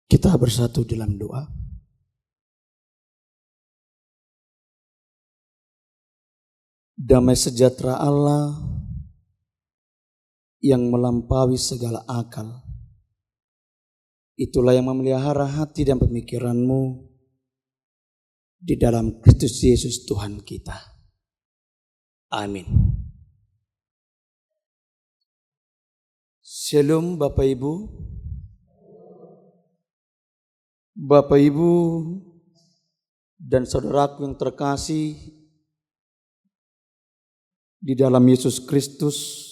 Kita bersatu dalam doa. Damai sejahtera Allah yang melampaui segala akal, itulah yang memelihara hati dan pemikiranmu di dalam Kristus Yesus Tuhan kita. Amin. Shalom Bapak Ibu. Bapak Ibu dan saudaraku yang terkasih di dalam Yesus Kristus,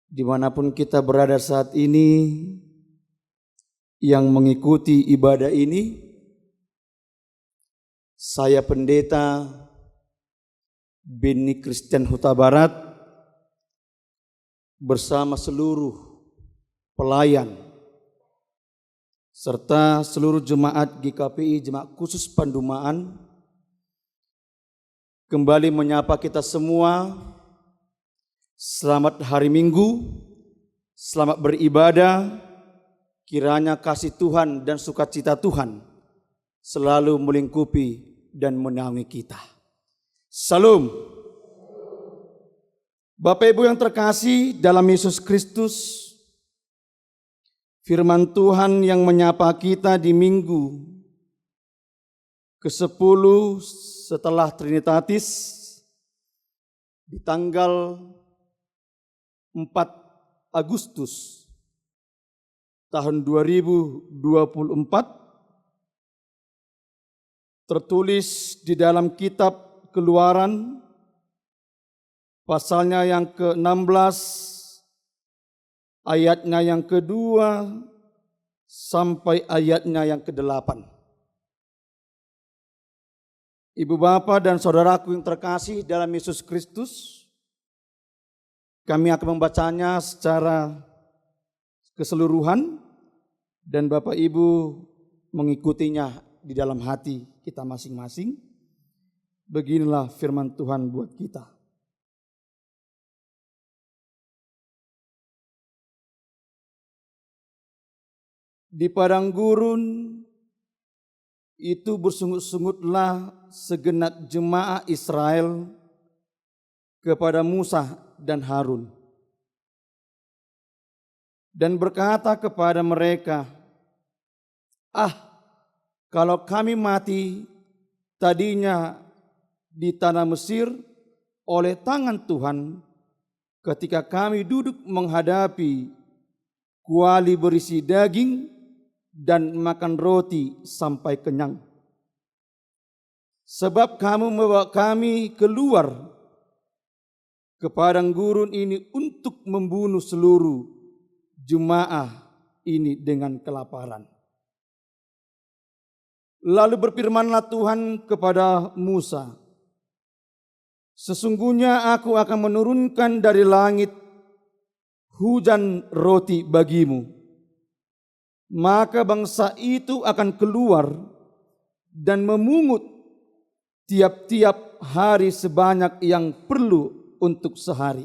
dimanapun kita berada saat ini yang mengikuti ibadah ini, saya Pendeta Beni Christian Huta Barat bersama seluruh pelayan serta seluruh jemaat GKPI, Jemaat Khusus Pandumaan, kembali menyapa kita semua. Selamat hari Minggu, selamat beribadah. Kiranya kasih Tuhan dan sukacita Tuhan selalu melingkupi dan menaungi kita. Salam. Bapak Ibu yang terkasih dalam Yesus Kristus, firman Tuhan yang menyapa kita di minggu ke-10 setelah Trinitatis di tanggal 4 Agustus tahun 2024 tertulis di dalam kitab Keluaran pasalnya yang ke-16 ayatnya yang kedua sampai ayatnya yang ke-8. Ibu bapak dan saudaraku yang terkasih dalam Yesus Kristus, kami akan membacanya secara keseluruhan dan Bapak Ibu mengikutinya di dalam hati kita masing-masing. Beginilah firman Tuhan buat kita. Di padang gurun itu bersungut-sungutlah segenap jemaah Israel kepada Musa dan Harun dan berkata kepada mereka, kalau kami mati tadinya di tanah Mesir oleh tangan Tuhan ketika kami duduk menghadapi kuali berisi daging dan makan roti sampai kenyang. Sebab kamu membawa kami keluar ke padang gurun ini untuk membunuh seluruh jemaah ini dengan kelaparan. Lalu berfirmanlah Tuhan kepada Musa, sesungguhnya aku akan menurunkan dari langit hujan roti bagimu. Maka bangsa itu akan keluar dan memungut tiap-tiap hari sebanyak yang perlu untuk sehari.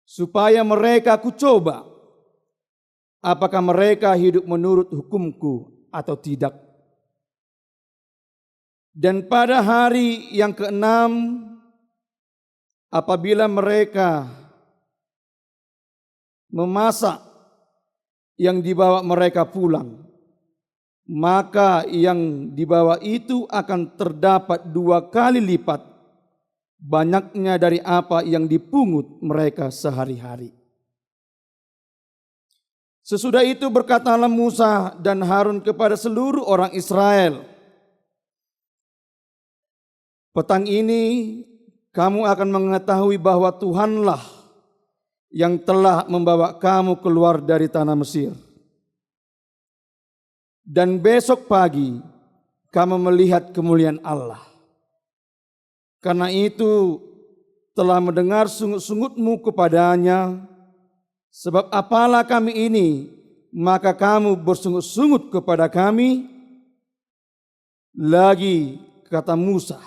Supaya mereka kucoba apakah mereka hidup menurut hukumku atau tidak. Dan pada hari yang ke-6 apabila mereka memasak yang dibawa mereka pulang, maka yang dibawa itu akan terdapat 2 kali lipat banyaknya dari apa yang dipungut mereka sehari-hari. Sesudah itu berkatalah Musa dan Harun kepada seluruh orang Israel, petang ini kamu akan mengetahui bahwa Tuhanlah yang telah membawa kamu keluar dari tanah Mesir. Dan besok pagi kamu melihat kemuliaan Allah. Karena itu telah mendengar sungut-sungutmu kepadanya, sebab apalah kami ini, maka kamu bersungut-sungut kepada kami. Lagi kata Musa,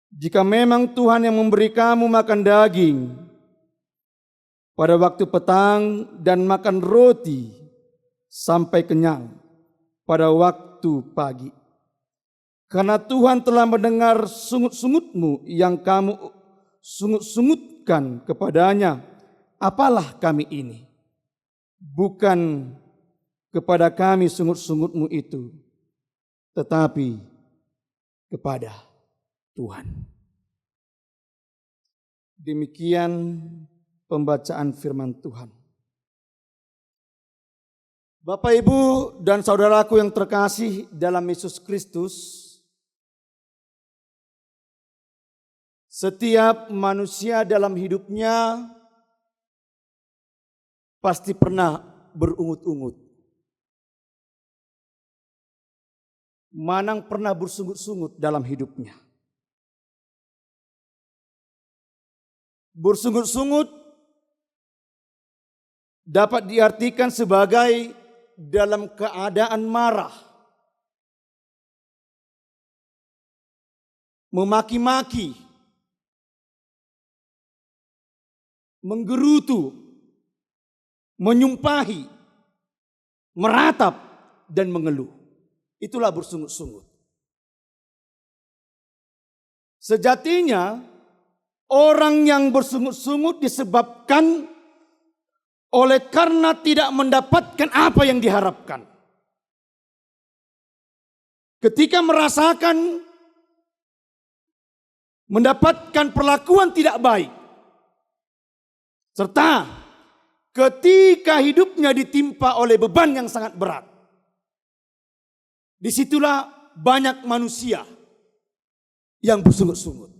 jika memang Tuhan yang memberi kamu makan daging pada waktu petang dan makan roti sampai kenyang pada waktu pagi. Karena Tuhan telah mendengar sungut-sungutmu yang kamu sungut-sungutkan kepadanya. Apalah kami ini? Bukan kepada kami sungut-sungutmu itu, tetapi kepada Tuhan. Demikian pembacaan firman Tuhan. Bapak, Ibu, dan saudaraku yang terkasih dalam Yesus Kristus, setiap manusia dalam hidupnya pasti pernah berungut-ungut. Manang pernah bersungut-sungut dalam hidupnya. Bersungut-sungut dapat diartikan sebagai dalam keadaan marah, memaki-maki, menggerutu, menyumpahi, meratap, dan mengeluh. Itulah bersungut-sungut. Sejatinya orang yang bersungut-sungut disebabkan oleh karena tidak mendapatkan apa yang diharapkan. Ketika merasakan mendapatkan perlakuan tidak baik, serta ketika hidupnya ditimpa oleh beban yang sangat berat, disitulah banyak manusia yang bersungut-sungut.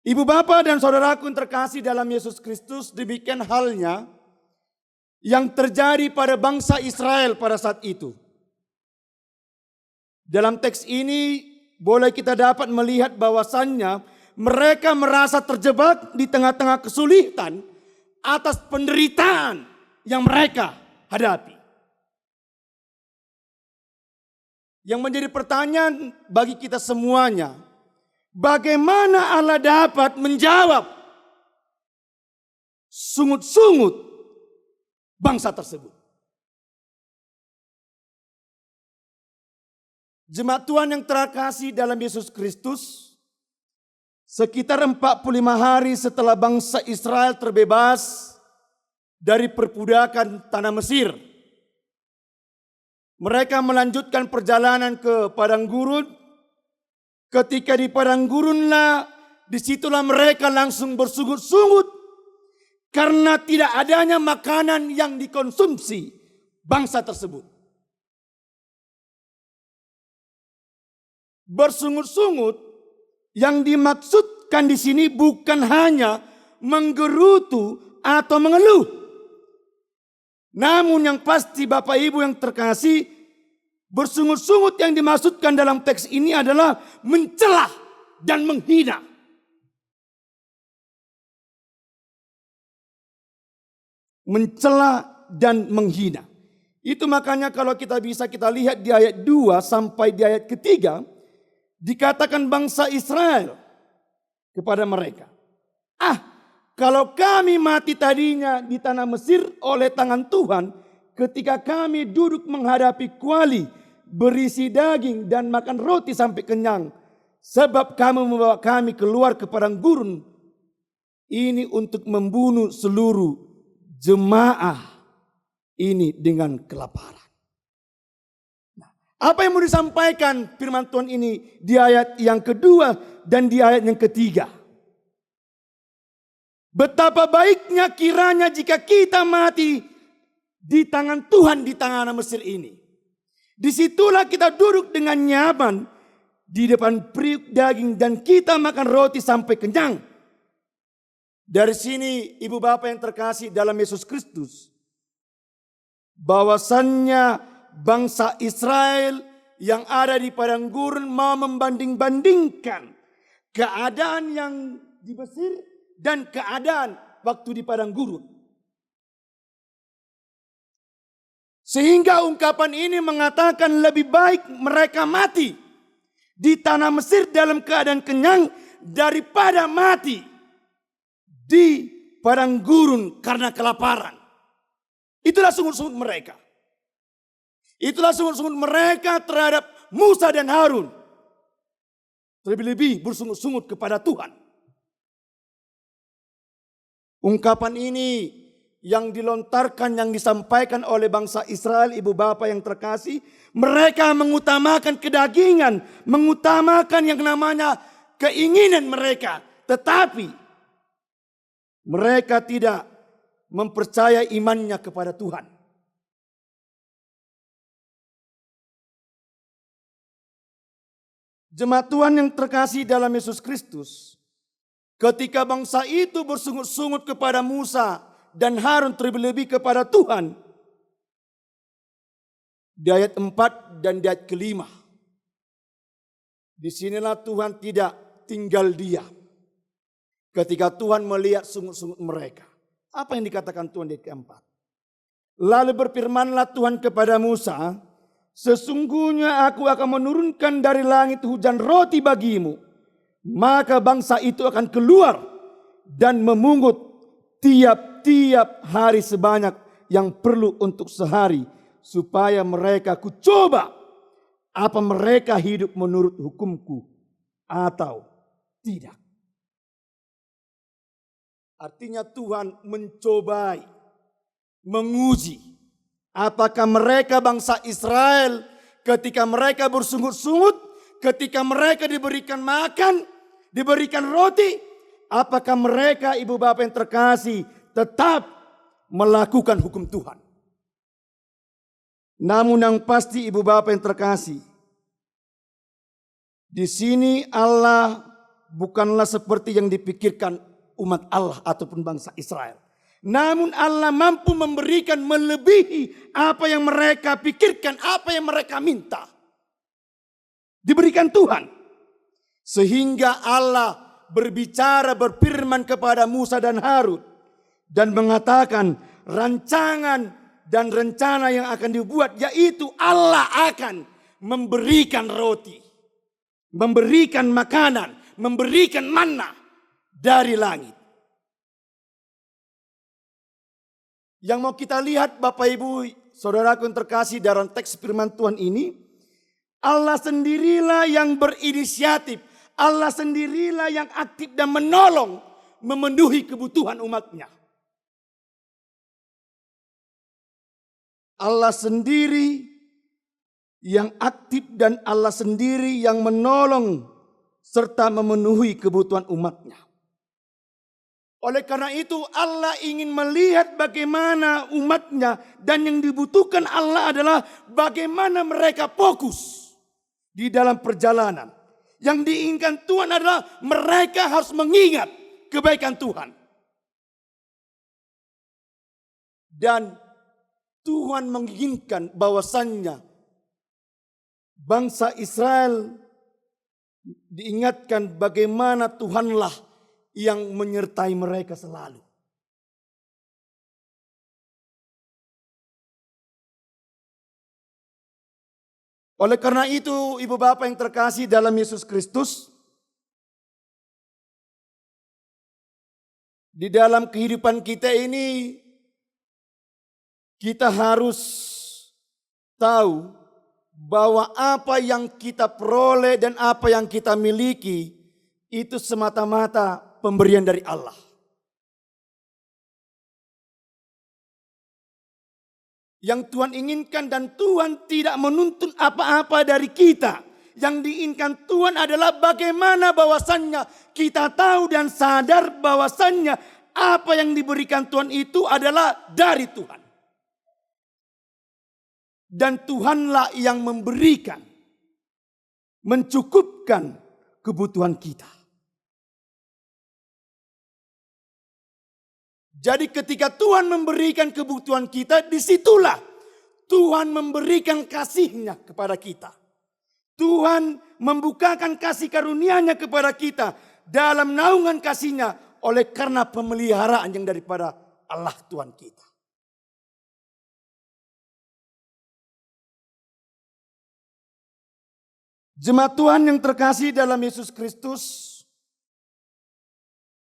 Ibu bapak dan saudaraku yang terkasih dalam Yesus Kristus, demikian halnya yang terjadi pada bangsa Israel pada saat itu. Dalam teks ini boleh kita dapat melihat bahwasannya mereka merasa terjebak di tengah-tengah kesulitan atas penderitaan yang mereka hadapi. Yang menjadi pertanyaan bagi kita semuanya, bagaimana Allah dapat menjawab sungut-sungut bangsa tersebut? Jemaat Tuhan yang terkasih dalam Yesus Kristus, sekitar 45 hari setelah bangsa Israel terbebas dari perbudakan tanah Mesir, mereka melanjutkan perjalanan ke padang gurun. Ketika di padang gurunlah, disitulah mereka langsung bersungut-sungut karena tidak adanya makanan yang dikonsumsi bangsa tersebut. Bersungut-sungut yang dimaksudkan di sini bukan hanya menggerutu atau mengeluh. Namun yang pasti Bapak Ibu yang terkasih, bersungut-sungut yang dimaksudkan dalam teks ini adalah mencela dan menghina. Mencela dan menghina. Itu makanya kalau kita lihat di ayat 2 sampai di ayat ketiga, dikatakan bangsa Israel kepada mereka, kalau kami mati tadinya di tanah Mesir oleh tangan Tuhan, ketika kami duduk menghadapi kuali berisi daging dan makan roti sampai kenyang, sebab kamu membawa kami keluar ke padang gurun ini untuk membunuh seluruh jemaah ini dengan kelaparan. Nah, apa yang mau disampaikan firman Tuhan ini di ayat yang kedua dan di ayat yang ketiga? Betapa baiknya kiranya jika kita mati di tangan Tuhan di tanah Mesir ini. Disitulah kita duduk dengan nyaman di depan periuk daging dan kita makan roti sampai kenyang. Dari sini ibu bapak yang terkasih dalam Yesus Kristus, bahwasannya bangsa Israel yang ada di padang gurun mau membanding-bandingkan keadaan yang di Mesir dan keadaan waktu di padang gurun. Sehingga ungkapan ini mengatakan lebih baik mereka mati di tanah Mesir dalam keadaan kenyang daripada mati di padang gurun karena kelaparan. Itulah sungut-sungut mereka. Itulah sungut-sungut mereka terhadap Musa dan Harun. Terlebih-lebih bersungut-sungut kepada Tuhan. Ungkapan ini yang dilontarkan, yang disampaikan oleh bangsa Israel, ibu bapa yang terkasih, mereka mengutamakan kedagingan, mengutamakan yang namanya keinginan mereka, tetapi mereka tidak mempercayai imannya kepada Tuhan. Jemaat Tuhan yang terkasih dalam Yesus Kristus, ketika bangsa itu bersungut-sungut kepada Musa dan Harun, terlebih-lebih kepada Tuhan, di ayat 4 dan di ayat ke-5, disinilah Tuhan tidak tinggal diam. Ketika Tuhan melihat sungut-sungut mereka, apa yang dikatakan Tuhan di ayat ke-4? Lalu berfirmanlah Tuhan kepada Musa, sesungguhnya aku akan menurunkan dari langit hujan roti bagimu, maka bangsa itu akan keluar dan memungut tiap-tiap hari sebanyak yang perlu untuk sehari, supaya mereka kucoba apa mereka hidup menurut hukumku atau tidak. Artinya Tuhan mencobai, menguji apakah mereka bangsa Israel ketika mereka bersungut-sungut, ketika mereka diberikan makan, diberikan roti, apakah mereka ibu bapa yang terkasih tetap melakukan hukum Tuhan. Namun yang pasti ibu bapa yang terkasih, di sini Allah bukanlah seperti yang dipikirkan umat Allah ataupun bangsa Israel. Namun Allah mampu memberikan melebihi apa yang mereka pikirkan, apa yang mereka minta. Diberikan Tuhan. Sehingga Allah berbicara, berfirman kepada Musa dan Harun. Dan mengatakan rancangan dan rencana yang akan dibuat, yaitu Allah akan memberikan roti, memberikan makanan, memberikan manna dari langit. Yang mau kita lihat Bapak Ibu Saudaraku yang terkasih dalam teks firman Tuhan ini, Allah sendirilah yang berinisiatif, Allah sendirilah yang aktif dan menolong memenuhi kebutuhan umatnya. Allah sendiri yang aktif dan Allah sendiri yang menolong serta memenuhi kebutuhan umatnya. Oleh karena itu Allah ingin melihat bagaimana umatnya, dan yang dibutuhkan Allah adalah bagaimana mereka fokus di dalam perjalanan. Yang diinginkan Tuhan adalah mereka harus mengingat kebaikan Tuhan. Dan Tuhan menginginkan bahwasannya bangsa Israel diingatkan bagaimana Tuhanlah yang menyertai mereka selalu. Oleh karena itu, ibu bapak yang terkasih dalam Yesus Kristus, di dalam kehidupan kita ini, kita harus tahu bahwa apa yang kita peroleh dan apa yang kita miliki itu semata-mata pemberian dari Allah. Yang Tuhan inginkan, dan Tuhan tidak menuntut apa-apa dari kita. Yang diinginkan Tuhan adalah bagaimana bahwasannya kita tahu dan sadar bahwasannya apa yang diberikan Tuhan itu adalah dari Tuhan. Dan Tuhanlah yang memberikan, mencukupkan kebutuhan kita. Jadi ketika Tuhan memberikan kebutuhan kita, disitulah Tuhan memberikan kasih-Nya kepada kita. Tuhan membukakan kasih karunia-Nya kepada kita dalam naungan kasih-Nya oleh karena pemeliharaan yang daripada Allah Tuhan kita. Jemaat Tuhan yang terkasih dalam Yesus Kristus,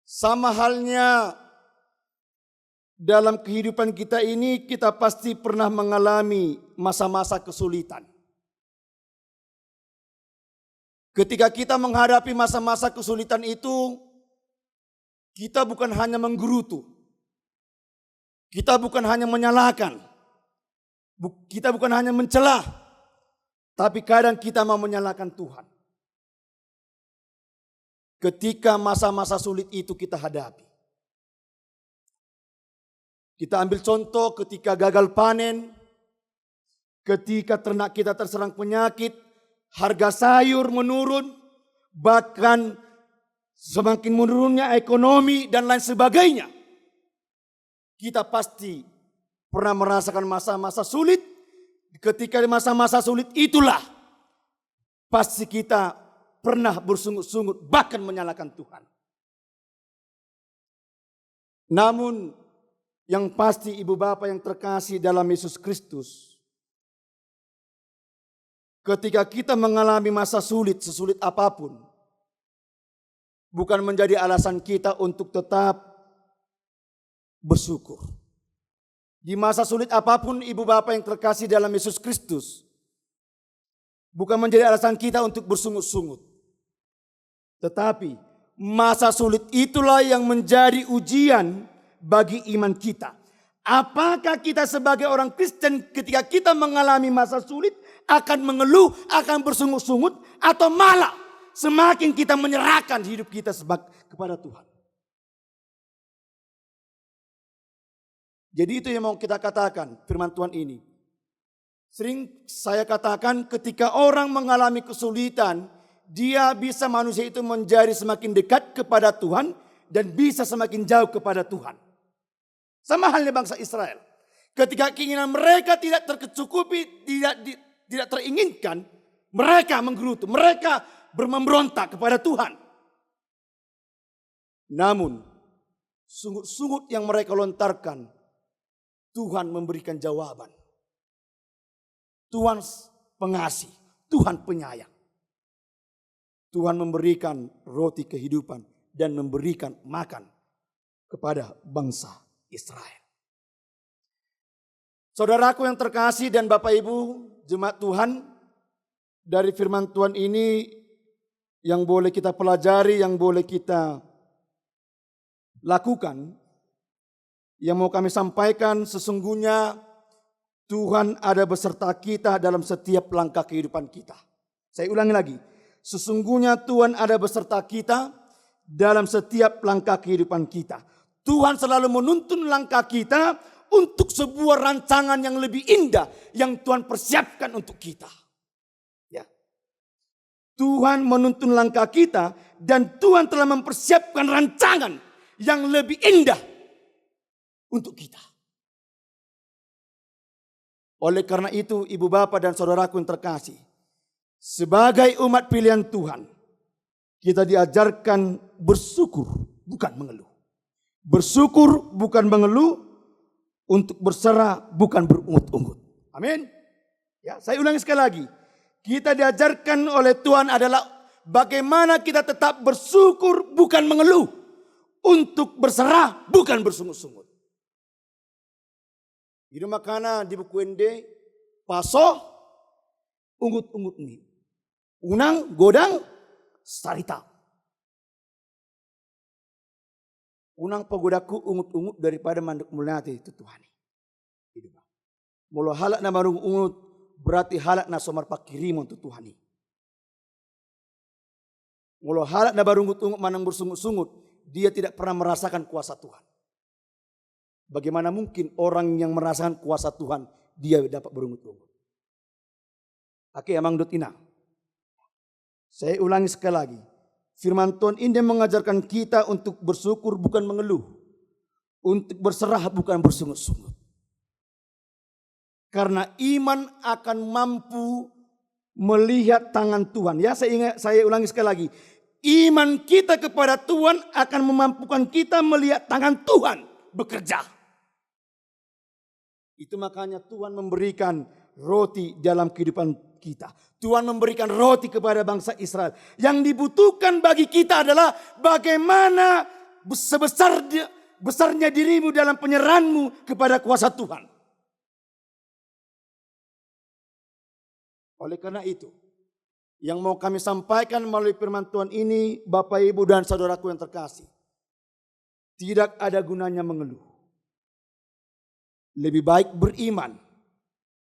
sama halnya dalam kehidupan kita ini kita pasti pernah mengalami masa-masa kesulitan. Ketika kita menghadapi masa-masa kesulitan itu, kita bukan hanya menggerutu, kita bukan hanya menyalahkan, kita bukan hanya mencela, tapi kadang kita mau menyalahkan Tuhan. Ketika masa-masa sulit itu kita hadapi. Kita ambil contoh ketika gagal panen, ketika ternak kita terserang penyakit, harga sayur menurun, bahkan semakin menurunnya ekonomi dan lain sebagainya. Kita pasti pernah merasakan masa-masa sulit. Ketika masa-masa sulit itulah pasti kita pernah bersungut-sungut bahkan menyalahkan Tuhan. Namun yang pasti ibu bapak yang terkasih dalam Yesus Kristus, ketika kita mengalami masa sulit sesulit apapun, bukan menjadi alasan kita untuk tetap bersyukur. Di masa sulit apapun ibu bapak yang terkasih dalam Yesus Kristus, bukan menjadi alasan kita untuk bersungut-sungut. Tetapi masa sulit itulah yang menjadi ujian bagi iman kita. Apakah kita sebagai orang Kristen ketika kita mengalami masa sulit akan mengeluh, akan bersungut-sungut, atau malah semakin kita menyerahkan hidup kita kepada Tuhan. Jadi itu yang mau kita katakan firman Tuhan ini. Sering saya katakan ketika orang mengalami kesulitan, manusia itu menjadi semakin dekat kepada Tuhan dan bisa semakin jauh kepada Tuhan. Sama halnya bangsa Israel. Ketika keinginan mereka tidak tercukupi, tidak teringinkan, mereka menggerutu, mereka memberontak kepada Tuhan. Namun, sungut-sungut yang mereka lontarkan, Tuhan memberikan jawaban. Tuhan pengasih, Tuhan penyayang. Tuhan memberikan roti kehidupan dan memberikan makan kepada bangsa Israel. Saudaraku yang terkasih dan Bapak Ibu jemaat Tuhan, dari firman Tuhan ini yang boleh kita pelajari, yang boleh kita lakukan, yang mau kami sampaikan, sesungguhnya Tuhan ada beserta kita dalam setiap langkah kehidupan kita. Saya ulangi lagi, sesungguhnya Tuhan ada beserta kita dalam setiap langkah kehidupan kita. Tuhan selalu menuntun langkah kita untuk sebuah rancangan yang lebih indah yang Tuhan persiapkan untuk kita. Ya. Tuhan menuntun langkah kita dan Tuhan telah mempersiapkan rancangan yang lebih indah untuk kita. Oleh karena itu, ibu bapak dan saudaraku yang terkasih, sebagai umat pilihan Tuhan, kita diajarkan bersyukur bukan mengeluh. Bersyukur bukan mengeluh, untuk berserah bukan berungut-ungut. Amin. Ya, saya ulangi sekali lagi. Kita diajarkan oleh Tuhan adalah bagaimana kita tetap bersyukur bukan mengeluh, untuk berserah bukan bersungut-sungut. Itu makanya di buku ND, paso ungut-ungut nih. Unang godang sarita. Unang pagodaku ungut-ungut daripada manduk mulati itu Tuhan. Mula halak na marung ungut berarti halak na somar pakirimon tu Tuhan. Mula halak na barung ungut manang bersungut-sungut, dia tidak pernah merasakan kuasa Tuhan. Bagaimana mungkin orang yang merasakan kuasa Tuhan dia dapat berungut-ungut? Oke, amang dot ina. Saya ulangi sekali lagi. Firman Tuhan ini mengajarkan kita untuk bersyukur bukan mengeluh. Untuk berserah bukan bersungut-sungut. Karena iman akan mampu melihat tangan Tuhan. Ya, saya ulangi sekali lagi. Iman kita kepada Tuhan akan memampukan kita melihat tangan Tuhan bekerja. Itu makanya Tuhan memberikan roti dalam kehidupan kita. Tuhan memberikan roti kepada bangsa Israel. Yang dibutuhkan bagi kita adalah bagaimana sebesar besarnya dirimu dalam penyerahanmu kepada kuasa Tuhan. Oleh karena itu, yang mau kami sampaikan melalui firman Tuhan ini, Bapak, Ibu, dan saudaraku yang terkasih, tidak ada gunanya mengeluh. Lebih baik beriman.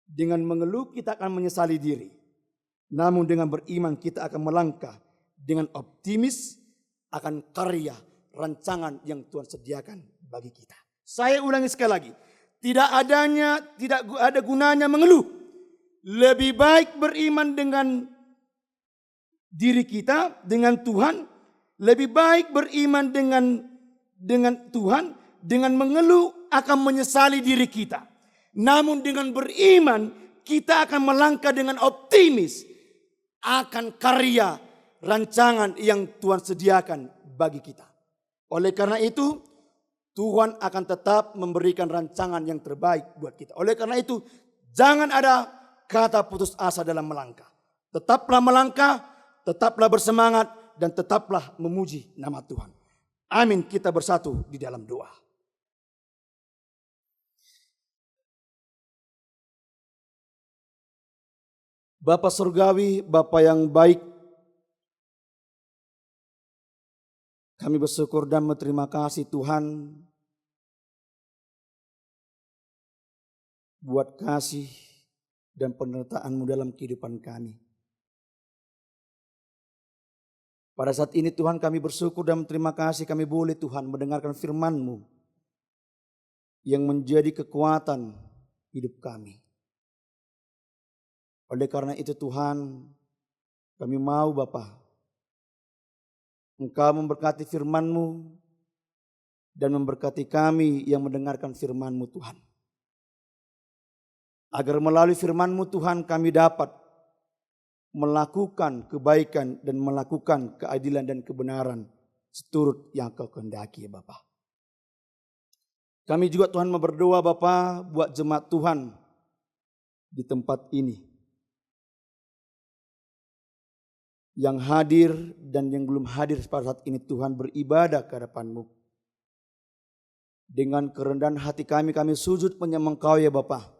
Dengan mengeluh kita akan menyesali diri. Namun dengan beriman kita akan melangkah dengan optimis akan karya rancangan yang Tuhan sediakan bagi kita. Saya ulangi sekali lagi. Tidak ada gunanya mengeluh. Lebih baik beriman dengan diri kita, dengan Tuhan. Lebih baik beriman dengan Tuhan. Dengan mengeluh akan menyesali diri kita. Namun dengan beriman kita akan melangkah dengan optimis akan karya rancangan yang Tuhan sediakan bagi kita. Oleh karena itu Tuhan akan tetap memberikan rancangan yang terbaik buat kita. Oleh karena itu jangan ada kata putus asa dalam melangkah. Tetaplah melangkah, tetaplah bersemangat, dan tetaplah memuji nama Tuhan. Amin. Kita bersatu di dalam doa. Bapa Surgawi, Bapa yang baik, kami bersyukur dan berterima kasih Tuhan buat kasih dan penyertaan-Mu dalam kehidupan kami. Pada saat ini Tuhan kami bersyukur dan berterima kasih kami boleh Tuhan mendengarkan firman-Mu yang menjadi kekuatan hidup kami. Oleh karena itu Tuhan, kami mau Bapa, Engkau memberkati firman-Mu dan memberkati kami yang mendengarkan firman-Mu Tuhan. Agar melalui firman-Mu Tuhan kami dapat melakukan kebaikan dan melakukan keadilan dan kebenaran seturut yang Kau kehendaki ya Bapa. Kami juga Tuhan berdoa Bapa buat jemaat Tuhan di tempat ini. Yang hadir dan yang belum hadir pada saat ini Tuhan beribadah ke hadapan-Mu. Dengan kerendahan hati kami sujud menyembah Engkau ya Bapa.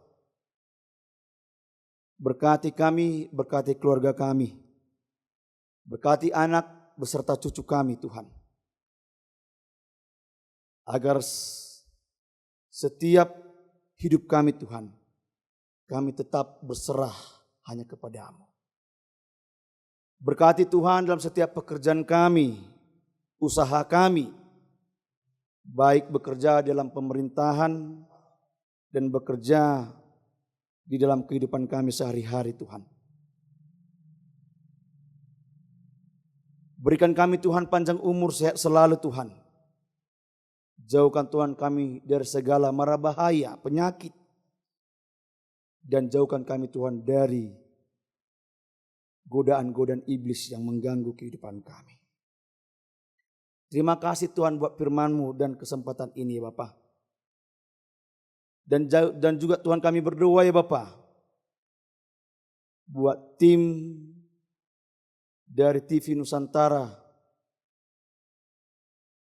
Berkati kami, berkati keluarga kami. Berkati anak beserta cucu kami Tuhan. Agar setiap hidup kami Tuhan, kami tetap berserah hanya kepada-Mu. Berkati Tuhan dalam setiap pekerjaan kami, usaha kami, baik bekerja dalam pemerintahan dan bekerja di dalam kehidupan kami sehari-hari Tuhan. Berikan kami Tuhan panjang umur sehat selalu Tuhan. Jauhkan Tuhan kami dari segala mara bahaya, penyakit. Dan jauhkan kami Tuhan dari godaan-godaan iblis yang mengganggu kehidupan kami. Terima kasih Tuhan buat firman-Mu dan kesempatan ini ya Bapa. Dan juga Tuhan kami berdoa ya Bapa. Buat tim dari TV Nusantara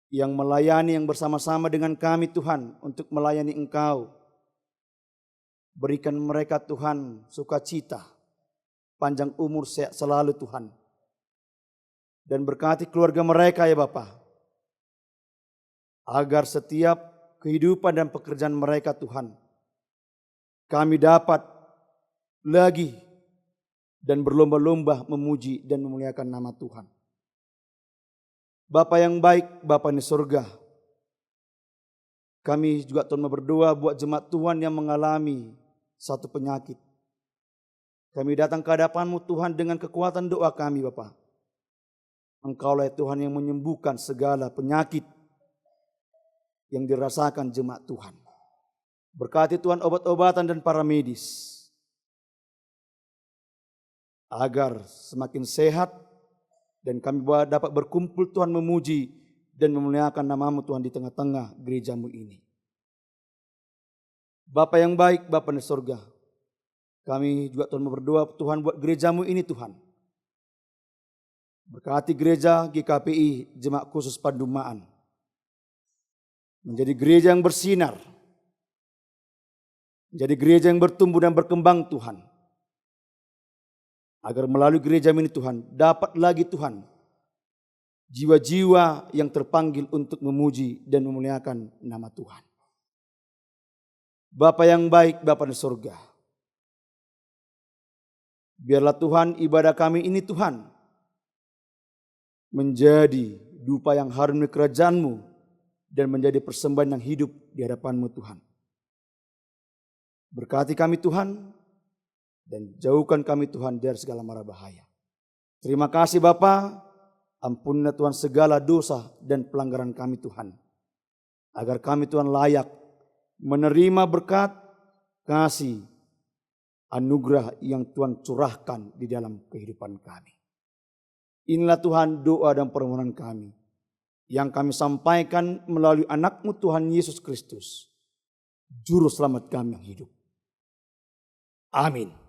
yang melayani yang bersama-sama dengan kami Tuhan untuk melayani Engkau. Berikan mereka Tuhan sukacita. Panjang umur sehat selalu Tuhan. Dan berkati keluarga mereka ya Bapa. Agar setiap kehidupan dan pekerjaan mereka Tuhan. Kami dapat lagi dan berlomba-lomba memuji dan memuliakan nama Tuhan. Bapa yang baik, Bapa di surga. Kami juga Tuhan berdoa buat jemaat Tuhan yang mengalami satu penyakit. Kami datang ke hadapan-Mu Tuhan dengan kekuatan doa kami Bapa. Engkaulah Tuhan yang menyembuhkan segala penyakit yang dirasakan jemaat Tuhan. Berkati Tuhan obat-obatan dan para medis. Agar semakin sehat dan kami dapat berkumpul Tuhan memuji dan memuliakan nama-Mu Tuhan di tengah-tengah gereja-Mu ini. Bapa yang baik, Bapa di surga. Kami juga Tuhan berdoa Tuhan buat gereja-Mu ini Tuhan. Berkati gereja GKPI Jemaat Khusus Pandumaan. menjadi gereja yang bersinar, menjadi gereja yang bertumbuh dan berkembang Tuhan. Agar melalui gereja ini Tuhan, dapat lagi Tuhan, jiwa-jiwa yang terpanggil untuk memuji dan memuliakan nama Tuhan. Bapa yang baik, Bapa di surga, biarlah Tuhan ibadah kami ini Tuhan, menjadi dupa yang harum di kerajaan-Mu dan menjadi persembahan yang hidup di hadapan-Mu Tuhan. Berkati kami Tuhan, dan jauhkan kami Tuhan dari segala mara bahaya. Terima kasih Bapa, ampunilah Tuhan segala dosa dan pelanggaran kami Tuhan. Agar kami Tuhan layak menerima berkat, kasih, anugerah yang Tuhan curahkan di dalam kehidupan kami. Inilah Tuhan doa dan permohonan kami, yang kami sampaikan melalui anak-Mu Tuhan Yesus Kristus, Juru Selamat kami yang hidup. Amin.